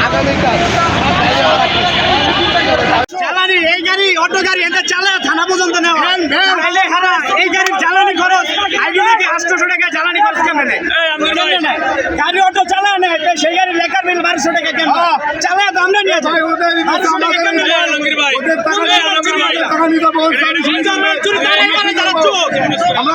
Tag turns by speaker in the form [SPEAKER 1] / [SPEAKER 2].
[SPEAKER 1] আগামীকাল
[SPEAKER 2] জ্বালানি এই গাড়ি অটো গাড়ি এটা চালা থানা পর্যন্ত নেওয়া এই গাড়ির জ্বালানি খরচ আইডিকে 800 টাকা জ্বালানি খরচ কেন নেয় গাড়ি অটো চালায় না সেই গাড়ি লেখার বিল 1200 টাকা কেন চালায় তো আমরা নিয়ে যাই
[SPEAKER 1] আমরা